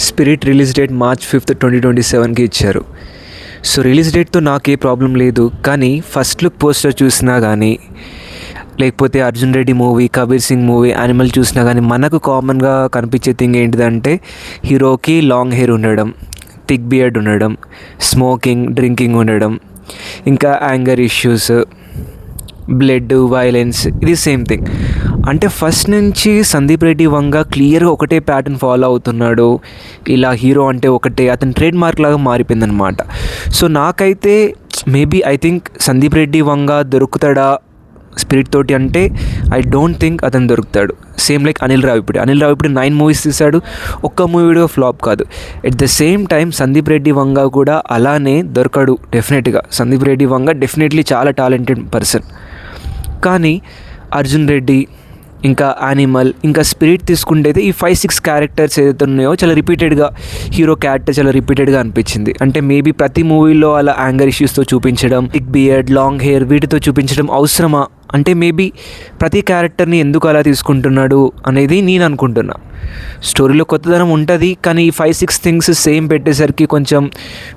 Spirit release date March 5th 2027కి ఇచ్చారు. So release డేట్తో నాకు ఏ problem లేదు, కానీ ఫస్ట్ లుక్ పోస్టర్ చూసినా కానీ, లేకపోతే Arjun Reddy movie, Kabir Singh movie, animal చూసినా కానీ మనకు కామన్గా కనిపించే థింగ్ ఏంటిదంటే హీరోకి లాంగ్ హెయిర్ ఉండడం, థిక్ బియర్డ్ ఉండడం, స్మోకింగ్, డ్రింకింగ్ ఉండడం, ఇంకా యాంగర్ ఇష్యూస్, బ్లడ్, వైలెన్స్, ఇది సేమ్ థింగ్. అంటే ఫస్ట్ నుంచి సందీప్ రెడ్డి వంగ క్లియర్గా ఒకటే ప్యాటర్న్ ఫాలో అవుతున్నాడు. ఇలా హీరో అంటే ఒకటే, అతని ట్రేడ్ మార్క్ లాగా మారిపోయిందనమాట. సో నాకైతే maybe I think Sandeep Reddy Vanga దొరుకుతాడా స్పిరిట్ తోటి అంటే ఐ డోంట్ థింక్ అతను దొరుకుతాడు. Same like Anil Ravipudi 9 movies తీశాడు, ఒక్క మూవీ కూడా ఫ్లాప్ కాదు. At the same time Sandeep Reddy Vanga కూడా అలానే దొరకడు డెఫినెట్గా. సందీప్ రెడ్డి వంగ డెఫినెట్లీ చాలా టాలెంటెడ్ పర్సన్. కానీ అర్జున్ రెడ్డి, ఇంకా యానిమల్, ఇంకా స్పిరిట్ తీసుకుంటే ఈ 5-6 క్యారెక్టర్స్ ఏదైతే ఉన్నాయో చాలా రిపీటెడ్గా, హీరో క్యారెక్టర్ చాలా రిపీటెడ్గా అనిపించింది. అంటే మేబీ ప్రతి మూవీలో అలా యాంగర్ ఇష్యూస్తో చూపించడం, థిక్ బియర్డ్, లాంగ్ హెయిర్, వీటితో చూపించడం అవసరమా అంటే మేబీ ప్రతి క్యారెక్టర్ని ఎందుకు అలా తీసుకుంటున్నాడు అనేది నేను అనుకుంటున్నా. స్టోరీలో కొత్తదనం ఉంటుంది, కానీ ఈ 5-6 థింగ్స్ సేమ్ పెట్టేసరికి కొంచెం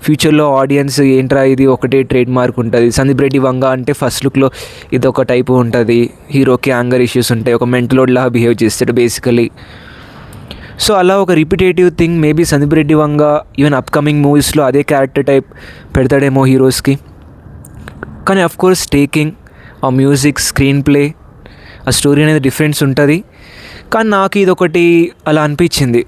ఫ్యూచర్లో ఆడియన్స్ ఏంట్రా ఇది ఒకటే ట్రేడ్ మార్క్ ఉంటుంది. సందీప్ రెడ్డి వంగ అంటే ఫస్ట్ లుక్లో ఇదొక టైపు ఉంటుంది, హీరోకి యాంగర్ ఇష్యూస్ ఉంటాయి, ఒక మెంటలోడ్లా బిహేవ్ చేస్తాడు బేసికలీ. సో అలా ఒక repetitive thing maybe Sandeep Reddy Vanga even upcoming మూవీస్లో అదే క్యారెక్టర్ టైప్ పెడతాడేమో హీరోస్కి. కానీ అఫ్కోర్స్ టేకింగ్, ఆ మ్యూజిక్, స్క్రీన్ ప్లే, ఆ స్టోరీ అనేది డిఫరెన్స్ ఉంటుంది. కానీ నాకు ఇదొకటి అలా అనిపించింది.